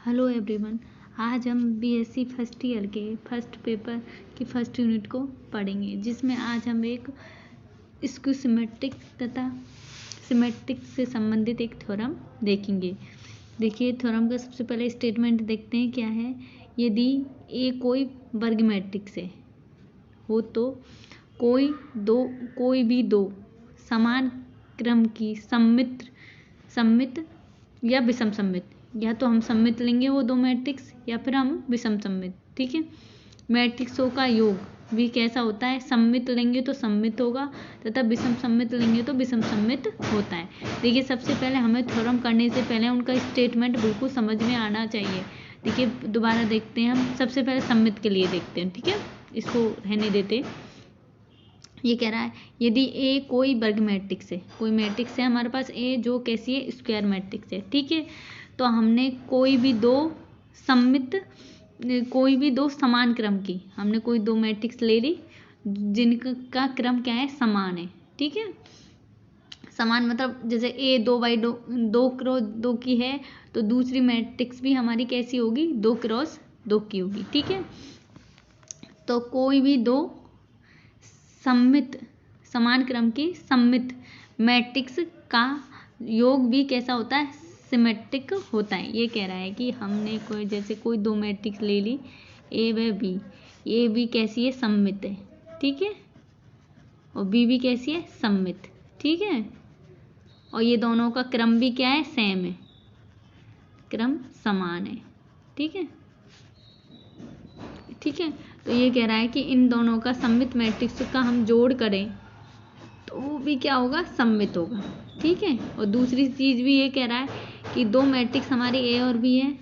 Hello everyone. आज हम BSc first year के फर्स्ट पेपर की फर्स्ट यूनिट को पढ़ेंगे, जिसमें आज हम एक इसको सिमेट्रिक तथा सिमेट्रिक से संबंधित एक थ्योरम देखेंगे। देखिए, थ्योरम का सबसे पहले स्टेटमेंट देखते हैं क्या है। यदि ए कोई वर्ग मैट्रिक्स है हो तो कोई भी दो समान क्रम की सममित या विषम सममित, या तो हम सममित लेंगे वो दो मैट्रिक्स या फिर हम विषम सममित। ठीक है, मैट्रिक्सों का योग भी कैसा होता है, सममित लेंगे तो सममित होगा तथा विषम सममित लेंगे तो विषम सममित होता है। देखिए, सबसे पहले हमें थ्योरम करने से पहले उनका स्टेटमेंट बिल्कुल समझ में आना चाहिए। देखिए, दोबारा देखते हैं हम। सबसे पहले सममित के लिए देखते हैं। ठीक है, इसको रहने देते। ये कह रहा है यदि ए कोई वर्ग मैट्रिक्स है, कोई मैट्रिक्स है हमारे पास ए जो कैसी है, स्क्वायर मैट्रिक्स है। ठीक है, तो हमने कोई भी दो समान क्रम की हमने कोई दो मैट्रिक्स ले ली जिनका क्रम क्या है, समान है। ठीक है, समान मतलब जैसे ए 2x2 2x2 की है तो दूसरी मैट्रिक्स भी हमारी कैसी होगी, 2x2 की होगी। ठीक है, तो कोई भी दो समान क्रम की सममित मैट्रिक्स का योग भी कैसा होता है, सिमेट्रिक होता है। ये कह रहा है कि हमने कोई दो मैट्रिक्स ले ली ए व बी, ए भी कैसी है, सममित है। ठीक है, और बी भी कैसी है, सममित। ठीक है, और ये दोनों का क्रम भी क्या है, सेम है, क्रम समान है। ठीक है, ठीक है, तो ये कह रहा है कि इन दोनों का सममित मैट्रिक्स का हम जोड़ करें तो वो भी क्या होगा, सममित होगा। ठीक है, और दूसरी चीज़ भी ये कह रहा है कि दो मैट्रिक्स हमारी ए और बी है,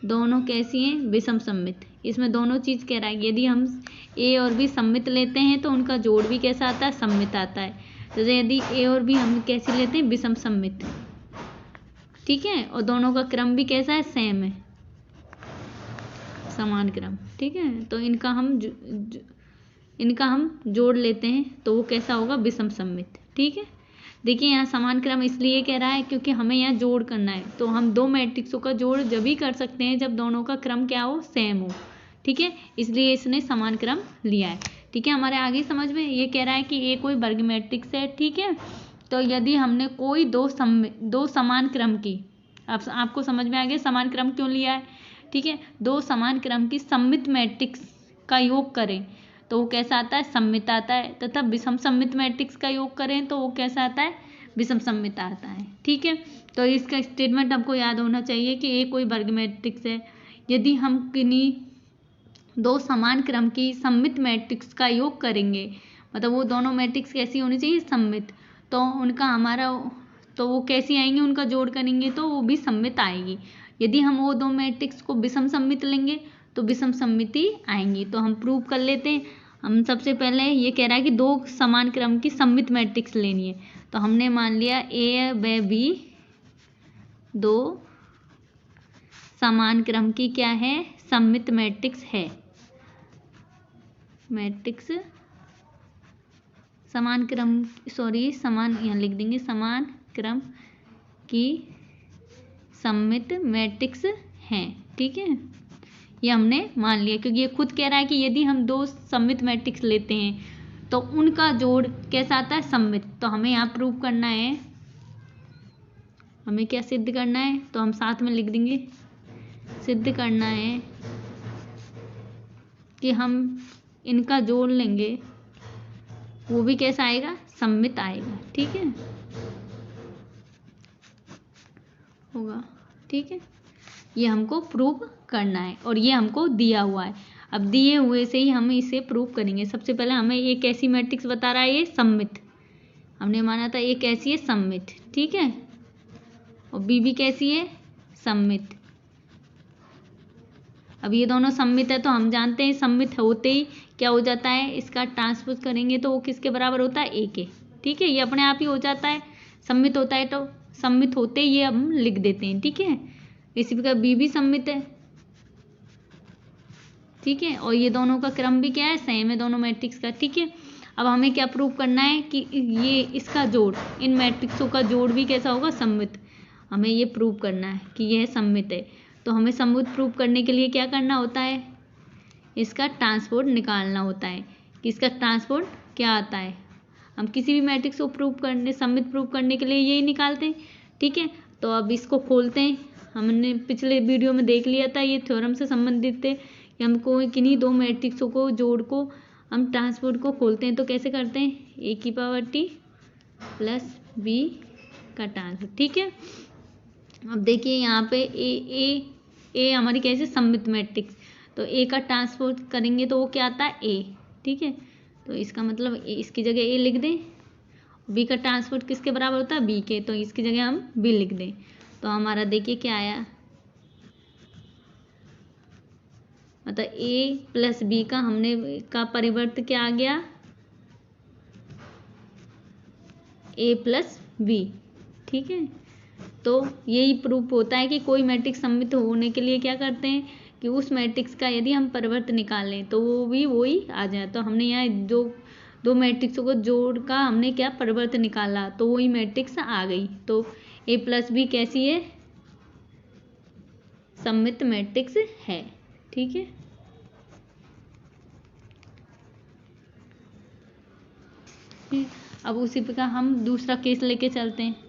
दोनों कैसी हैं, विषम सममित। इसमें दोनों चीज़ कह रहा है यदि हम ए और बी सममित लेते हैं तो उनका जोड़ भी कैसा आता है, सममित आता है। जैसे यदि ए और बी हम कैसे लेते हैं, विषम सममित। ठीक है, और दोनों का क्रम भी कैसा है, सेम है, समान क्रम। ठीक है, तो इनका हम जोड़ लेते हैं तो वो कैसा होगा, विषम सममित। ठीक है, देखिए यहाँ समान क्रम इसलिए कह रहा है क्योंकि हमें यहाँ जोड़ करना है, तो हम दो मैट्रिक्सों का जोड़ जब ही कर सकते हैं जब दोनों का क्रम क्या हो, सेम हो। ठीक है, इसलिए इसने समान क्रम लिया है। ठीक है, हमारे आगे समझ में ये कह रहा है कि ए कोई वर्ग मैट्रिक्स है। ठीक है, तो यदि हमने कोई दो समान क्रम की, आपको समझ में आ गया समान क्रम क्यों लिया है। ठीक है, दो समान क्रम की सममित मैट्रिक्स का योग करें तो वो कैसा आता है, सममित आता है, तथा विषम सममित मैट्रिक्स का योग करें तो वो कैसा आता है, विषम सममित आता है। ठीक है, तो इसका स्टेटमेंट हमको याद होना चाहिए कि ए कोई वर्ग मैट्रिक्स है। यदि हम किन्हीं दो समान क्रम की सममित मैट्रिक्स का योग करेंगे, मतलब वो दोनों मैट्रिक्स कैसी होनी चाहिए, सममित, तो वो कैसी आएंगी, उनका जोड़ करेंगे तो वो भी सममित आएगी। यदि हम वो दो मैट्रिक्स को विषम सममित लेंगे तो विषम सममिति आएंगी। तो हम प्रूव कर लेते हैं। हम सबसे पहले ये कह रहा है कि दो समान क्रम की सममित मैट्रिक्स लेनी है, तो हमने मान लिया ए व बी दो समान क्रम की क्या है, सममित मैट्रिक्स है। मैट्रिक्स समान यहाँ लिख देंगे, समान क्रम की सममित मैट्रिक्स हैं। ठीक है, ये हमने मान लिया क्योंकि ये खुद कह रहा है कि यदि हम दो सममित मैट्रिक्स लेते हैं तो उनका जोड़ कैसा आता है, सममित। तो हमें यहाँ प्रूव करना है, हमें क्या सिद्ध करना है, तो हम साथ में लिख देंगे, सिद्ध करना है कि हम इनका जोड़ लेंगे वो भी कैसा आएगा, सममित आएगा। ठीक है, होगा। ठीक है, ये हमको प्रूव करना है और ये हमको दिया हुआ है। अब दिए हुए से ही हम इसे प्रूव करेंगे। सबसे पहले हमें ये कैसी मैट्रिक्स बता रहा है, ये सममित। हमने माना था ये कैसी है, सममित। ठीक है, और बी भी कैसी है, सममित। अब ये दोनों सममित है तो हम जानते हैं सममित होते ही क्या हो जाता है, इसका ट्रांसपोज करेंगे तो वो किसके बराबर होता है, ए के। ठीक है, ये अपने आप ही हो जाता है, सममित होता है तो सममित होते ही ये हम लिख देते हैं। ठीक है, इसी प्रकार बी भी सममित है। ठीक है, और ये दोनों का क्रम भी क्या है, सेम है दोनों मैट्रिक्स का। ठीक है, अब हमें क्या प्रूव करना है कि ये इसका जोड़, इन मैट्रिक्सों का जोड़ भी कैसा होगा, सममित। हमें ये प्रूव करना है कि यह सममित है। तो हमें सममित प्रूव करने के लिए क्या करना होता है, इसका ट्रांसपोज निकालना होता है। इसका ट्रांसपोज क्या आता है, हम किसी भी मैट्रिक्स को प्रूव करने, सममित प्रूव करने के लिए यही निकालते हैं। ठीक है, तो अब इसको खोलते हैं। हमने पिछले वीडियो में देख लिया था, ये थ्योरम से संबंधित है कि हमको किन्हीं दो मैट्रिक्सों को जोड़ को हम ट्रांसपोज को खोलते हैं। तो कैसे करते हैं, a की पावर t प्लस b का ट्रांसपोज। ठीक है, अब देखिए यहाँ पे ए हमारी कैसे सममित मैट्रिक्स, तो ए का ट्रांसपोज करेंगे तो वो क्या आता है, ए। ठीक है, तो इसका मतलब इसकी जगह ए लिख दें। बी का ट्रांसपोज किसके बराबर होता है, बी के, तो इसकी जगह हम बी लिख दें। तो हमारा देखिए क्या आया, मतलब ए प्लस बी का हमने का परिवर्त क्या आ गया, ए प्लस बी। ठीक है, तो यही प्रूफ होता है कि कोई मैट्रिक्स सममित होने के लिए क्या करते हैं कि उस मैट्रिक्स का यदि हम परिवर्त निकाल लें तो वो भी वही आ जाए। तो हमने यहाँ जो दो मैट्रिक्सों को जोड़ का हमने क्या परिवर्त निकाला तो वही मैट्रिक्स आ गई। तो ए प्लस बी कैसी है, सममित मैट्रिक्स है। ठीक है, अब उसी प्रकार हम दूसरा केस लेके चलते हैं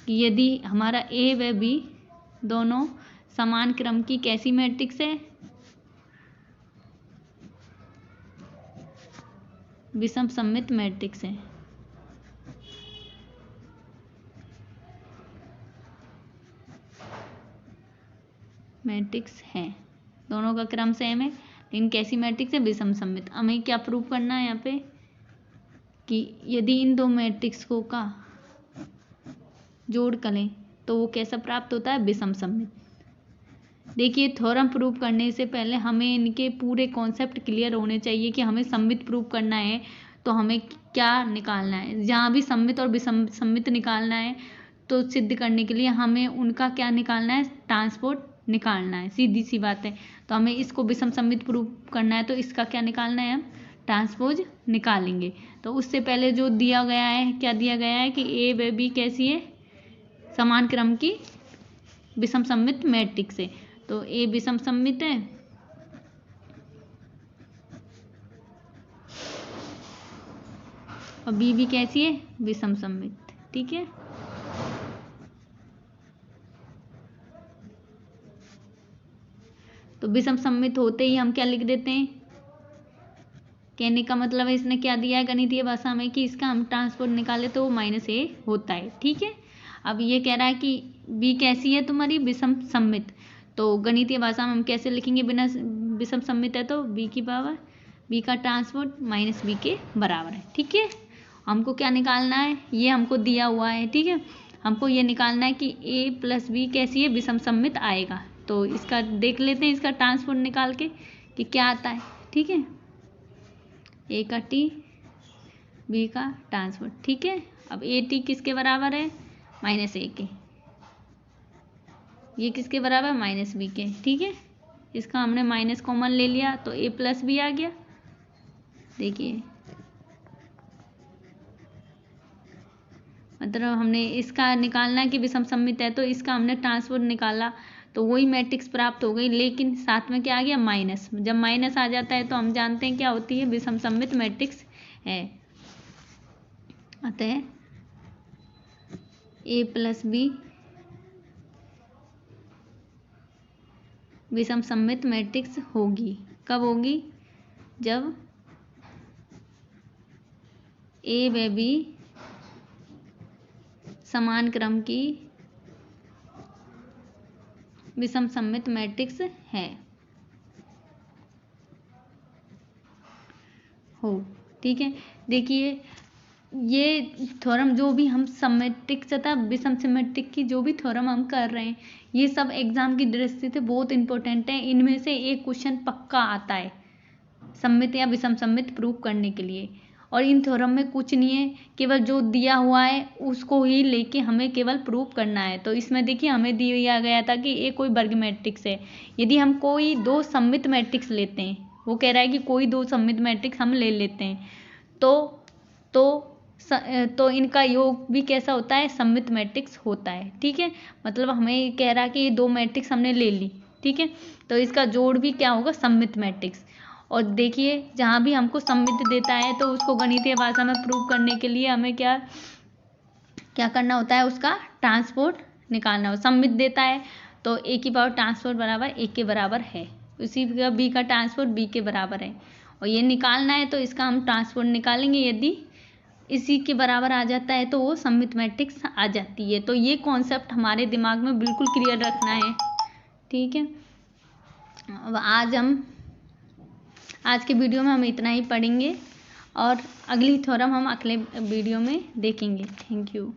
कि यदि हमारा ए व बी दोनों समान क्रम की कैसी मैट्रिक्स है, विषम सममित मैट्रिक्स है। मैट्रिक्स है, दोनों का क्रम सेम है लेकिन कैसी मैट्रिक्स है, विषम सममित। हमें क्या प्रूव करना है यहाँ पे कि यदि इन दो मैट्रिक्स को का जोड़ करें तो वो कैसा प्राप्त होता है, विषम सममित। देखिए थ्योरम प्रूव करने से पहले हमें इनके पूरे कॉन्सेप्ट क्लियर होने चाहिए कि हमें सममित प्रूव करना है तो हमें क्या निकालना है। जहाँ भी सममित और विषम सममित निकालना है तो सिद्ध करने के लिए हमें उनका क्या निकालना है, ट्रांसपोज निकालना है, सीधी सी बात है। तो हमें इसको विषम सममित प्रूव करना है तो इसका क्या निकालना है, हम ट्रांसपोज निकालेंगे। तो उससे पहले जो दिया गया है, क्या दिया गया है कि ए व बी कैसी है, समान क्रम की विषम सममित मैट्रिक्स है। तो ए विषम सममित है और बी भी कैसी है, विषम सममित। ठीक है, तो विषम सममित होते ही हम क्या लिख देते हैं, कहने का मतलब है इसने क्या दिया है गणितीय भाषा में कि इसका हम ट्रांसपोज निकाले तो माइनस ए होता है। ठीक है, अब ये कह रहा है कि बी कैसी है तुम्हारी, विषम सममित। तो गणितीय भाषा में हम कैसे लिखेंगे, बिना विषम सममित है तो बी की पावर बी का ट्रांसपोज माइनस बी के बराबर है। ठीक है, हमको क्या निकालना है, ये हमको दिया हुआ है। ठीक है, हमको ये निकालना है कि ए प्लस बी कैसी है, विषम सममित आएगा। तो इसका देख लेते हैं, इसका ट्रांसपोज निकाल के कि क्या आता है। ठीक है, ए का टी बी का ट्रांसपोज। ठीक है, अब ए टी किसके बराबर है, माइनस ए के, ये किसके बराबर, माइनस बी के। ठीक है, इसका हमने माइनस कॉमन ले लिया तो ए प्लस बी आ गया। देखिए मतलब हमने इसका निकालना है कि विषम सममित है तो इसका हमने ट्रांसपोज निकाला तो वही मैट्रिक्स प्राप्त हो गई, लेकिन साथ में क्या आ गया, माइनस। जब माइनस आ जाता है तो हम जानते हैं क्या होती है, विषम सममित मैट्रिक्स है। अतः ए प्लस बी विषम सममित मैट्रिक्स होगी। कब होगी, जब ए व बी समान क्रम की विषम सममित मैट्रिक्स है हो। ठीक है, देखिए ये थ्योरम जो भी हम सममितिक तथा विषम सिमेट्रिक की जो भी थ्योरम हम कर रहे हैं ये सब एग्जाम की दृष्टि से बहुत इंपॉर्टेंट है। इनमें से एक क्वेश्चन पक्का आता है सममित या विषम सममित प्रूव करने के लिए, और इन थ्योरम में कुछ नहीं है, केवल जो दिया हुआ है उसको ही लेके हमें केवल प्रूव करना है। तो इसमें देखिए हमें दिया गया था कि ये कोई वर्ग मैट्रिक्स है, यदि हम कोई दो सममित मैट्रिक्स लेते हैं, वो कह रहा है कि कोई दो सममित मैट्रिक्स हम ले लेते हैं तो तो इनका योग भी कैसा होता है, सममित मैट्रिक्स होता है। ठीक है, मतलब हमें कह रहा है कि ये दो मैट्रिक्स हमने ले ली, ठीक है, तो इसका जोड़ भी क्या होगा, सममित मैट्रिक्स। और देखिए जहाँ भी हमको सममित देता है तो उसको गणितीय भाषा में प्रूव करने के लिए हमें क्या क्या करना होता है, उसका ट्रांसपोर्ट निकालना हो। सममित देता है तो ए की पावर ट्रांसपोर्ट बराबर 1 के बराबर है, उसी का बी का ट्रांसपोर्ट बी के बराबर है, और ये निकालना है तो इसका हम ट्रांसपोर्ट निकालेंगे। यदि इसी के बराबर आ जाता है तो वो सममित मैट्रिक्स आ जाती है। तो ये कॉन्सेप्ट हमारे दिमाग में बिल्कुल क्लियर रखना है। ठीक है, अब आज के वीडियो में हम इतना ही पढ़ेंगे और अगली थ्योरम हम अगले वीडियो में देखेंगे। Thank you.